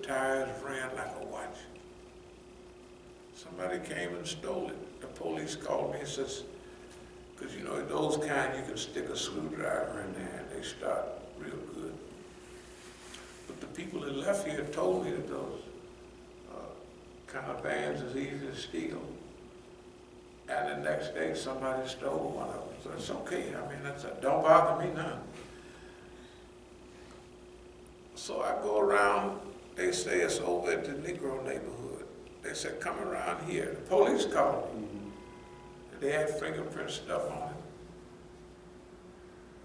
tires ran like a watch. Somebody came and stole it. The police called me and says, because you know, those kind you can stick a screwdriver in there and they start real good. But the people that left here told me that those kind of vans is easy to steal. And the next day somebody stole one of them. So it's okay. I mean, don't bother me none. So I go around, they say it's over at the Negro neighborhood. They said, come around here. The police called me. They had fingerprint stuff on it.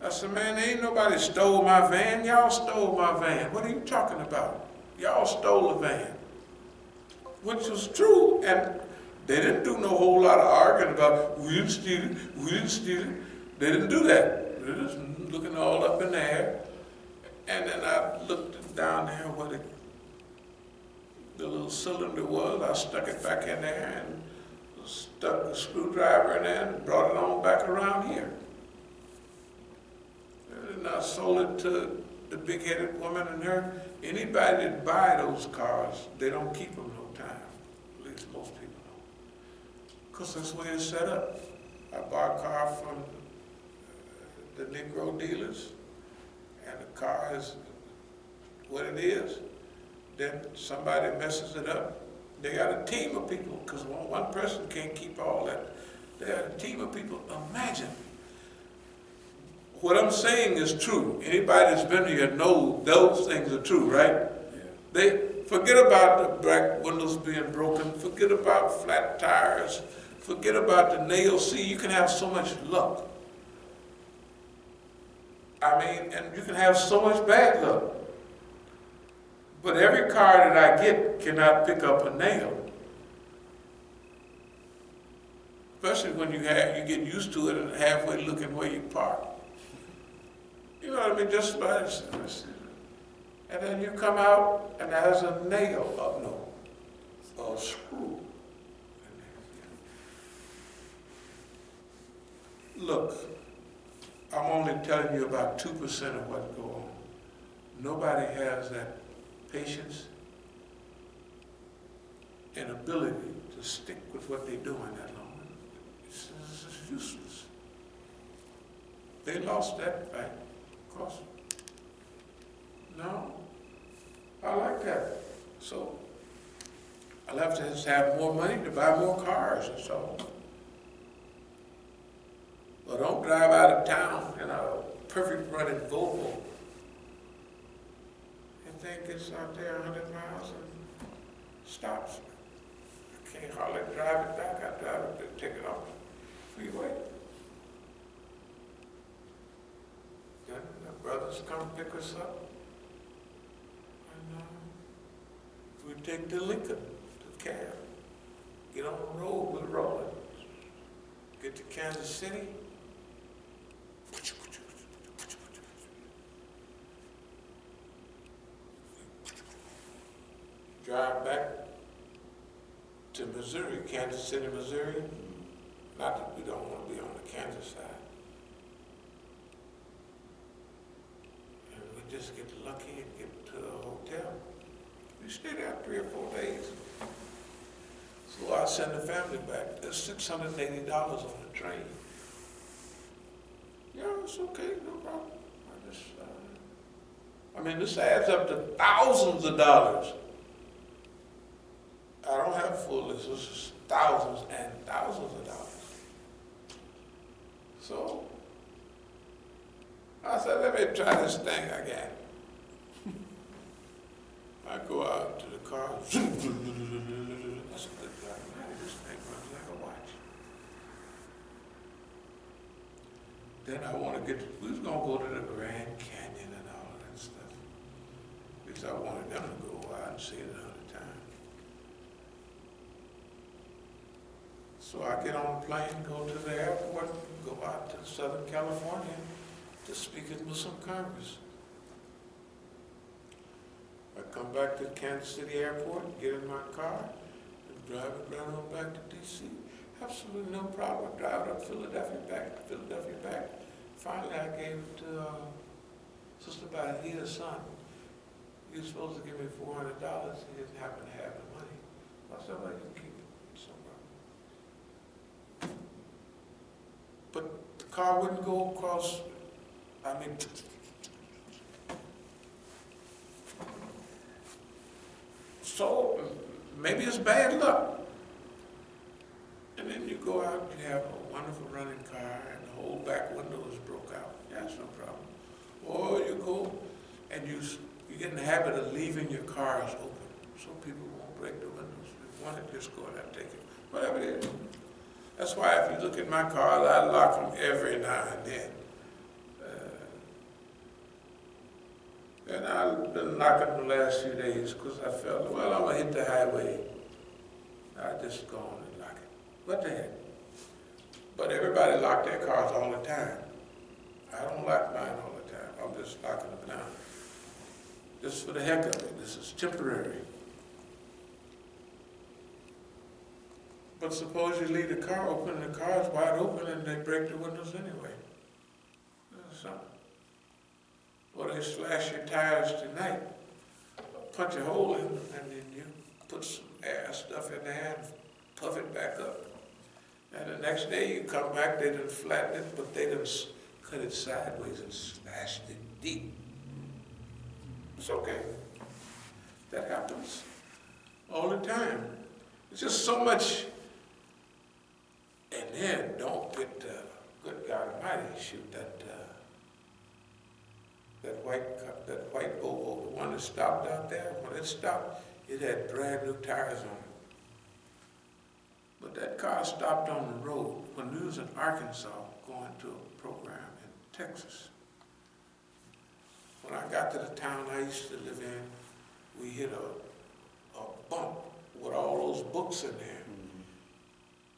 I said, man, ain't nobody stole my van. Y'all stole my van. What are you talking about? Y'all stole the van. Which was true, and they didn't do no whole lot of arguing about, we didn't steal it, we didn't steal it. They didn't do that. They just looking all up in the air. And then I looked down there where the little cylinder was. I stuck it back in there and stuck the screwdriver in there and brought it on back around here. And I sold it to the big-headed woman and her. Anybody that buy those cars, they don't keep them no time. At least most people don't. Because that's the way it's set up. I buy a car from the Negro dealers, and the car is what it is. Then somebody messes it up. They got a team of people, because one person can't keep all that. They got a team of people. Imagine. What I'm saying is true. Anybody that's been here knows those things are true, right? Yeah. They forget about the back windows being broken. Forget about flat tires. Forget about the nails. See, you can have so much luck. I mean, and you can have so much bad luck. But every car that I get cannot pick up a nail. Especially when you get used to it and halfway looking where you park. You know what I mean? Just about it. And then you come out and there's a nail up, no, a screw. Look, I'm only telling you about 2% of what goes on. Nobody has that patience and ability to stick with what they're doing that long. It's useless. They lost that fight, of course. No, I like that. So I'll have to just have more money to buy more cars, that's all. But don't drive out of town in a perfect running Volvo. And think it's out there 100 miles and stops. I can't hardly drive it back. I drive it to take it off the freeway. Then the brothers come pick us up. And we take the Lincoln, the cab. Get on the road, we're rolling. Get to Kansas City. Drive back to Missouri, Kansas City, Missouri. Not that we don't want to be on the Kansas side. And we just get lucky and get to a hotel. We stay there 3 or 4 days. So I send the family back. There's $680 on the train. Yeah, it's okay, no problem. I mean, this adds up to thousands of dollars. I don't have full list, this is thousands and thousands of dollars. So, I said, let me try this thing again. I go out to the car. That's a good drive. This thing runs like a watch. Then I want to we was going to go to the Grand Canyon and all of that stuff. Because I wanted them to go out and see it another time. So I get on a plane, go to the airport, go out to Southern California to speak at Muslim Congress. I come back to Kansas City Airport, get in my car, and drive it right on back to D.C. Absolutely no problem. I drive up Philadelphia back. Finally, I gave it to Sister Bahida's son. you're supposed to give me $400, he didn't happen to have the money. I said, well, you can keep it somewhere. But the car wouldn't go across, I mean, so maybe it's bad luck. And then you go out and you have a wonderful running car and the whole back window is broke out. That's no problem. Or you go and you get in the habit of leaving your cars open so people won't break the windows. If you want it, just go ahead and take it. Whatever it is. That's why if you look at my cars, I lock them every now and then. And I've been locking the last few days because I felt, well, I'm going to hit the highway. I just go on and lock it. What the heck? But everybody lock their cars all the time. I don't lock mine all the time. I'm just locking them now. Just for the heck of it. This is temporary. But suppose you leave the car open and the car's wide open and they break the windows anyway. That's something. Or they slash your tires tonight, punch a hole in them, and then you put some air stuff in there and puff it back up. And the next day you come back, they done flattened it, but they done cut it sideways and slashed it deep. It's okay. That happens all the time. It's just so much. And then don't get, good God Almighty, shoot that white Volvo, the one that stopped out there. When it stopped, it had brand new tires on it. But that car stopped on the road when we was in Arkansas going to a program in Texas. When I got to the town I used to live in, we hit a bump with all those books in there.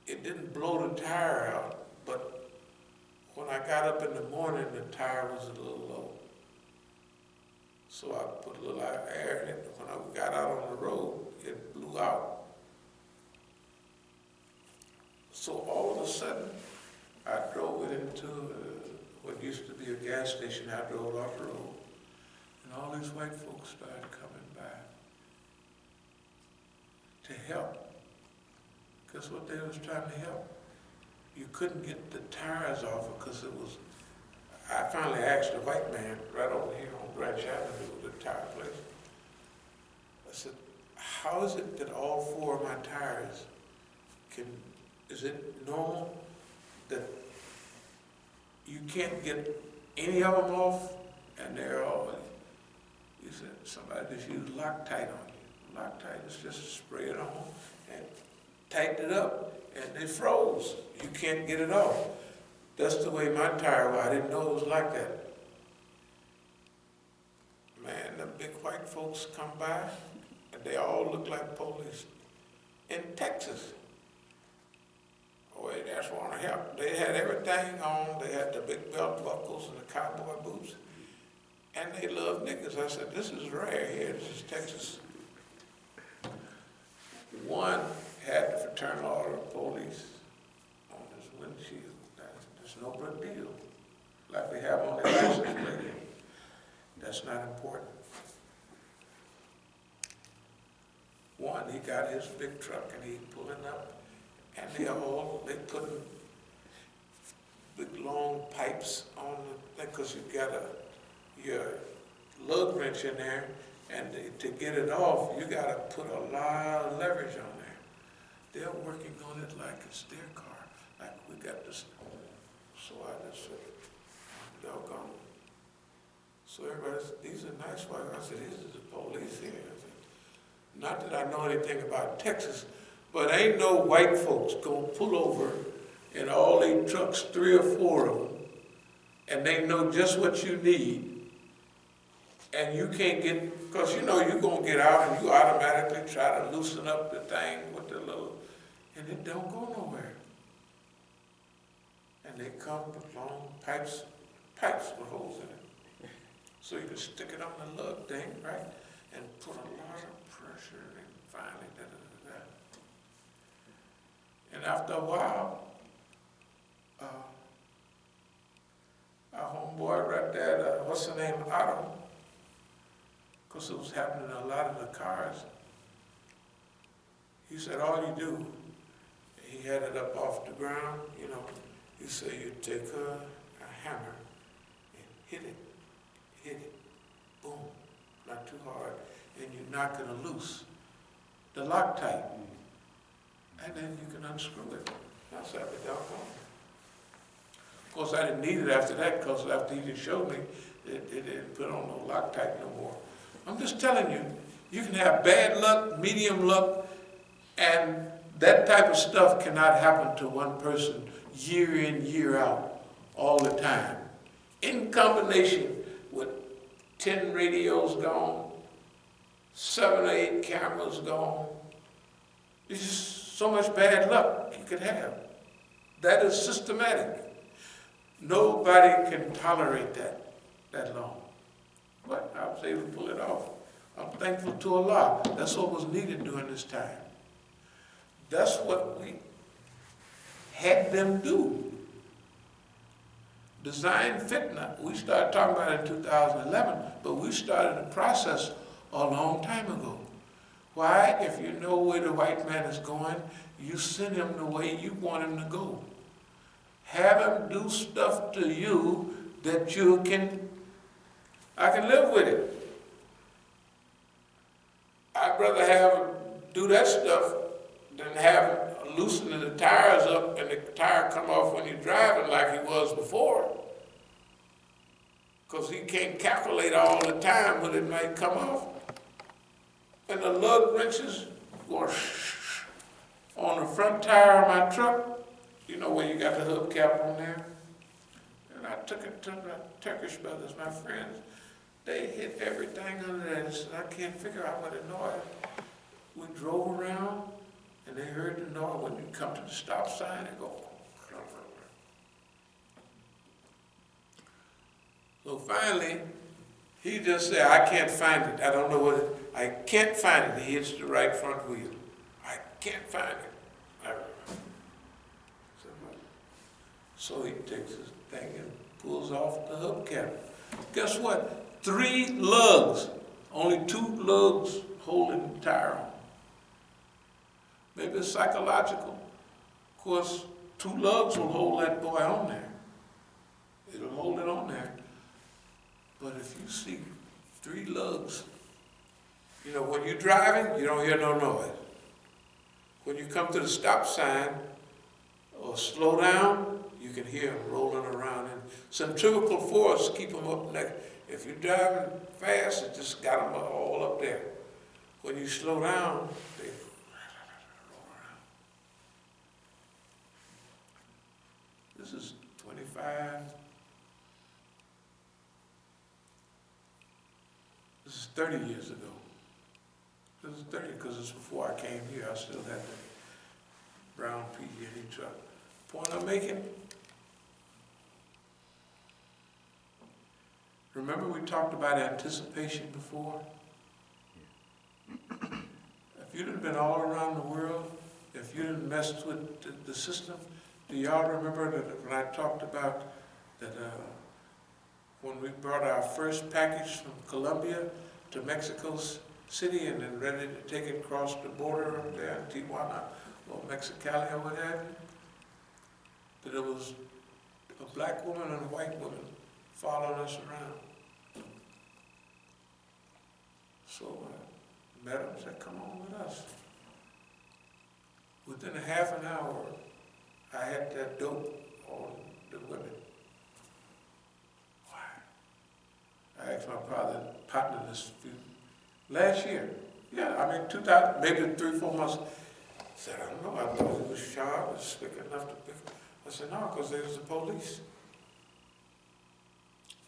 It didn't blow the tire out, but when I got up in the morning, the tire was a little low. So I put a little air in it. When I got out on the road, it blew out. So all of a sudden, I drove it into what used to be a gas station. I drove off the road, and all these white folks started coming by to help. Because what they was trying to help, you couldn't get the tires off because it was, I finally asked a white man right over here on Branch Avenue, the tire place. I said, how is it that all four of my tires is it normal that you can't get any of them off and they're all, he said, somebody just used Loctite on you. Loctite is just spray it on and tightened it up and they froze. You can't get it off. That's the way my tire was. I didn't know it was like that. Man, them big white folks come by, and they all look like police in Texas. Boy, they just want to help. They had everything on. They had the big belt buckles and the cowboy boots, and they love niggas. I said, this is rare here. This is Texas. One had the Fraternal Order of Police on his windshield. That's no big deal, like they have on their license plate. That's not important. One, he got his big truck and he's pulling up, and they putting big long pipes on the thing because you got your lug wrench in there, and to get it off, you got to put a lot of leverage on there. They're working on it like it's their car, like we got this. So I just said, doggone. So everybody said, these are nice white guys. I said, these are the police here. I said, not that I know anything about Texas, but ain't no white folks gonna pull over in all these trucks, 3 or 4 of them, and they know just what you need, and you can't get, because you know you're gonna get out and you automatically try to loosen up the thing with the little, and it don't go nowhere. And they come with long pipes with holes in it. So you can stick it on the lug thing, right? And put a lot of pressure and finally da-da-da-da. And after a while, our homeboy right there, what's the name, Otto, because it was happening in a lot of the cars. He said, all you do, he had it up off the ground, you know, he said, you take a hammer and hit it, boom, not too hard, and you knock it loose, the Loctite, and then you can unscrew it. I said, doggone. Of course, I didn't need it after that, because after he just showed me, it didn't put on no Loctite no more. I'm just telling you, you can have bad luck, medium luck, and that type of stuff cannot happen to one person year in, year out, all the time. In combination with 10 radios gone, 7 or 8 cameras gone, it's just so much bad luck you could have. That is systematic. Nobody can tolerate that long. But I was able to pull it off. I'm thankful to Allah. That's what was needed during this time. That's what we had them do. Design fitna. We started talking about it in 2011, but we started the process a long time ago. Why? If you know where the white man is going, you send him the way you want him to go. Have him do stuff to you that I can live with it. I'd rather have him do that stuff than have him loosening the tires up and the tire come off when you're driving like he was before. Because he can't calculate all the time when it might come off. And the lug wrenches go on the front tire of my truck. You know where you got the hubcap on there? And I took it to the Turkish brothers, my friends. They hit everything under that. And said, I can't figure out what the noise. We drove around, and they heard the noise when you come to the stop sign and go. So finally, he just said, I can't find it. I don't know what it, I can't find it. He hits the right front wheel. I can't find it. So he takes his thing and pulls off the hubcap. Guess what? 3 lugs. Only 2 lugs holding the tire on. Maybe it's psychological. Of course, 2 lugs will hold that boy on there. It'll hold it on there. But if you see 3 lugs, you know, when you're driving, you don't hear no noise. When you come to the stop sign or slow down, you can hear them rolling around. And centrifugal force keep them up next. If you're driving fast, it just got them all up there. When you slow down, they roll around. This is 25. This is 30 years ago. This is 30 because it's before I came here. I still had the brown PG&E truck. Point I'm making, remember we talked about anticipation before? If you'd have been all around the world, if you didn't mess with the system, do y'all remember that when I talked about that when we brought our first package from Colombia to Mexico City and then ready to take it across the border up there in Tijuana or Mexicali or what have you? That it was a black woman and a white woman following us around. So I met them and said, come on with us. Within a half an hour, I had that dope on the women. Why? I asked my partner this last year. Yeah, I mean 2000, maybe 3-4 months. I said, I don't know, I thought it was sharp, it was slick enough to pick. I said, no, because they was the police.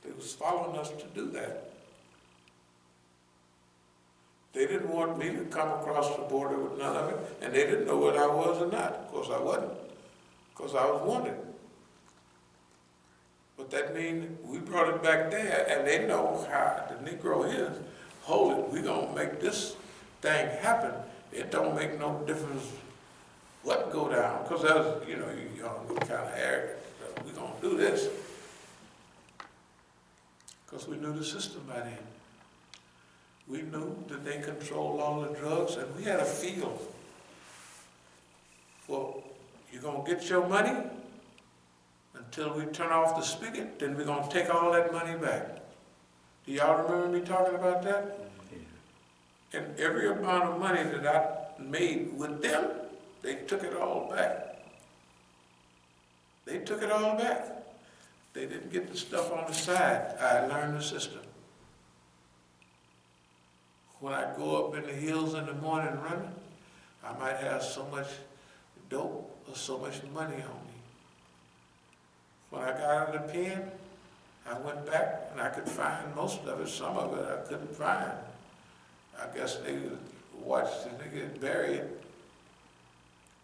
They was following us to do that. They didn't want me to come across the border with none of it, and they didn't know what I was or not. Of course I wasn't, because I was wanted. But that means we brought it back there, and they know how the Negro is. Hold it, we're going to make this thing happen. It don't make no difference what go down, because that was, you know, you're kind of arrogant. We're going to do this. Because we knew the system by then. We knew that they controlled all the drugs, and we had a feel for, you're going to get your money until we turn off the spigot, then we're going to take all that money back. Do y'all remember me talking about that? Yeah. And every amount of money that I made with them, they took it all back. They took it all back. They didn't get the stuff on the side. I learned the system. When I go up in the hills in the morning running, I might have so much dope or so much money on me. When I got out of the pen, I went back and I could find most of it. Some of it I couldn't find. I guess they watched and they get buried.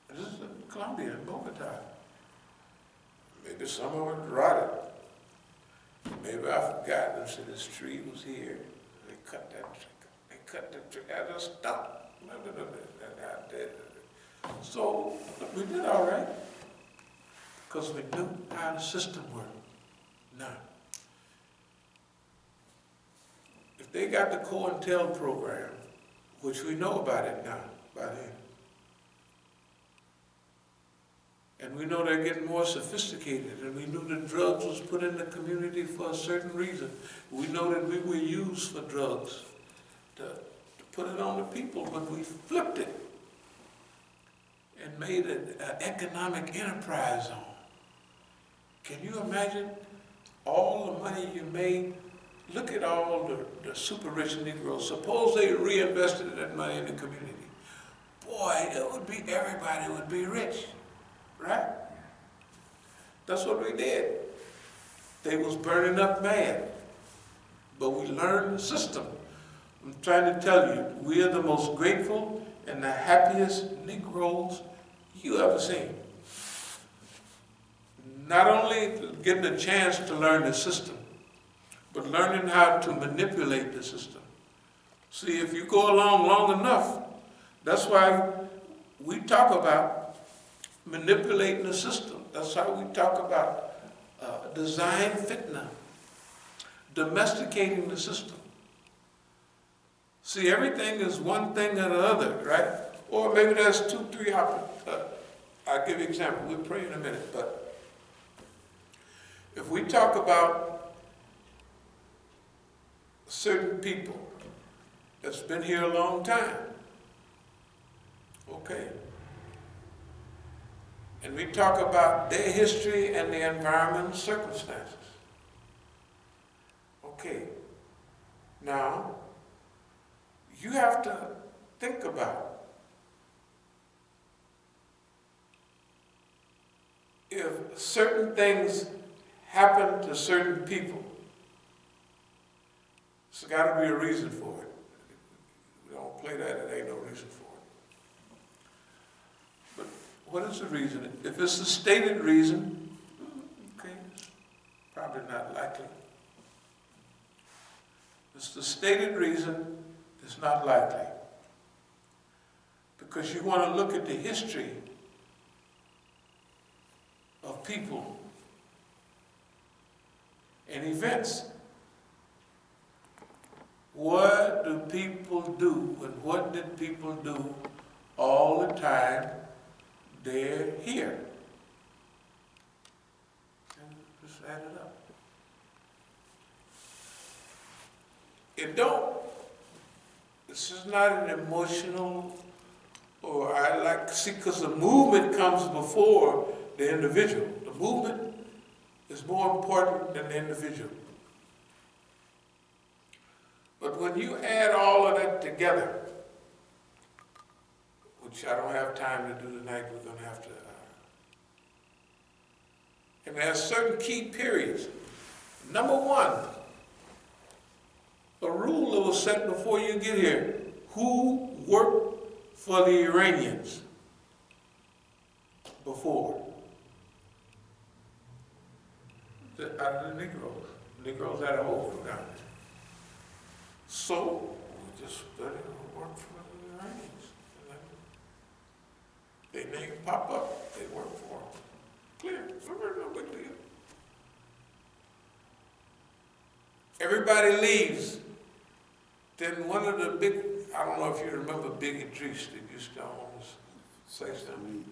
This is in Colombia, in Bogota. Maybe some of it rotted. Maybe I forgot and said this tree was here. They cut that tree. They cut the tree as a stump. So we did all right because we knew how the system worked. Now, if they got the COINTEL program, which we know about it now, by then, and we know they're getting more sophisticated, and we knew that drugs was put in the community for a certain reason. We know that we were used for drugs to put it on the people, but we flipped it and made it an economic enterprise on. Can you imagine all the money you made? Look at all the super rich Negroes. Suppose they reinvested that money in the community. Boy, it would be, everybody would be rich, right? That's what we did. They was burning up mad, but we learned the system. I'm trying to tell you, we are the most grateful and the happiest Negroes you ever seen. Not only getting a chance to learn the system, but learning how to manipulate the system. See, if you go along long enough, that's why we talk about manipulating the system. That's how we talk about design fitna, domesticating the system. See, everything is one thing or the other, right? Or maybe there's two, three options. I'll give you an example. We'll pray in a minute, but if we talk about certain people that's been here a long time, okay, and we talk about their history and the environmental circumstances, okay, now you have to think about if certain things happen to certain people, there's got to be a reason for it. We don't play that, it ain't no reason for it. But what is the reason? If it's a stated reason, okay, probably not likely. If it's the stated reason, it's not likely. Because you want to look at the history of people and events. What do people do, and what did people do all the time they're here? And just add it up. This is not an emotional, or because the movement comes before the individual. The movement is more important than the individual. But when you add all of that together, which I don't have time to do tonight, we're going to have to, and there's certain key periods. Number one, a rule that was set before you get here. Who worked for the Iranians before? Out of the Negroes. Negroes had a hold from down there. So, we just studied who worked for the Iranians. And they name pop up, they work for them. Clear, no big deal. Everybody leaves. Then one of the big, I don't know if you remember Big Idris that used to almost say something.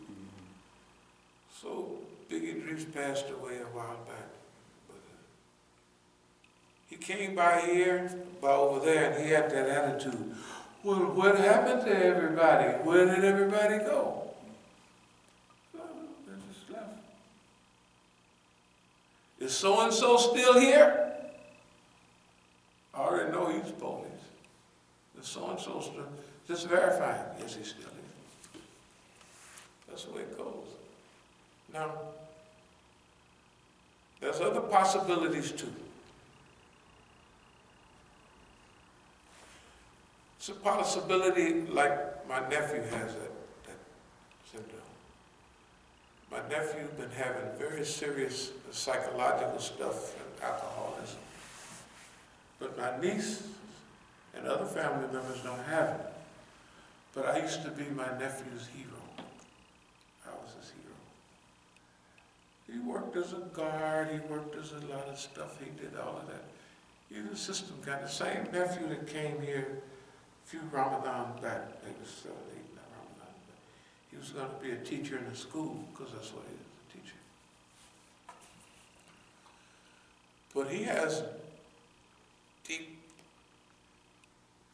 So Big Idris passed away a while back. But, he came by here, by over there, and he had that attitude. Well, what happened to everybody? Where did everybody go? So they just left. Is so-and-so still here? I already know he's police. Is so-and-so still? Just verify him. Yes, he's still here. That's the way it goes. Now, there's other possibilities too. It's a possibility like my nephew has that syndrome. My nephew's been having very serious psychological stuff and alcoholism. But my niece and other family members don't have it. But I used to be my nephew's hero. I was his hero. He worked as a guard, he worked as a lot of stuff, he did all of that. He's a system guy. The same nephew that came here a few Ramadans back, maybe 7, 8 Ramadan. He was going to be a teacher in the school, because that's what he is, a teacher. But he has deep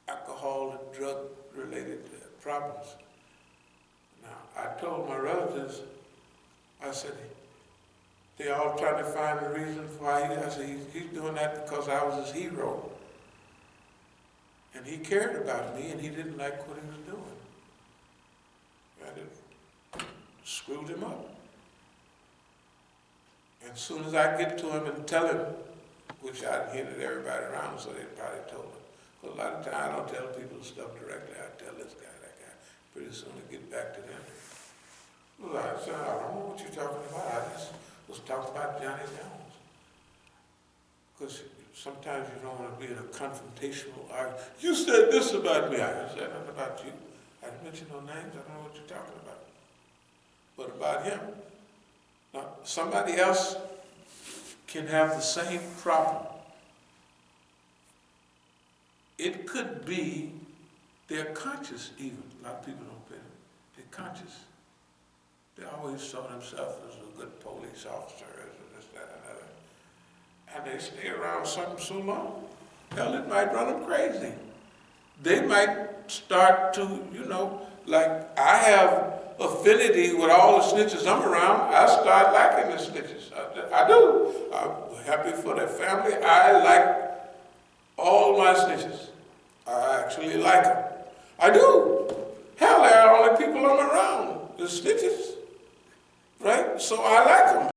alcohol and drug-related problems. Now, I told my relatives, I said, they all tried to find the reason why I said, he's doing that because I was his hero. And he cared about me, and he didn't like what he was doing. And it screwed him up. And as soon as I get to him and tell him, which I hinted everybody around, so they probably told him. But a lot of times I don't tell people stuff directly. I tell this guy, that guy. Pretty soon I get back to them. Well, I said, I don't know what you're talking about. I just was talking about Johnny Jones. Because sometimes you don't want to be in a confrontational argument. You said this about me. I didn't say nothing about you. I didn't mention no names. I don't know what you're talking about. But about him. Now, somebody else can have the same problem. It could be they're conscious even. A lot of people don't pay them. They're conscious. They always saw themselves as a good police officer, as this, that, and other. And they stay around something so long. Hell, it might run them crazy. They might start to, like I have affinity with all the snitches I'm around. I start liking the snitches. I do. I'm happy for their family. I like all my snitches. I actually like them. I do. Hell, they're the only people I'm around, the snitches. Right? So I like them.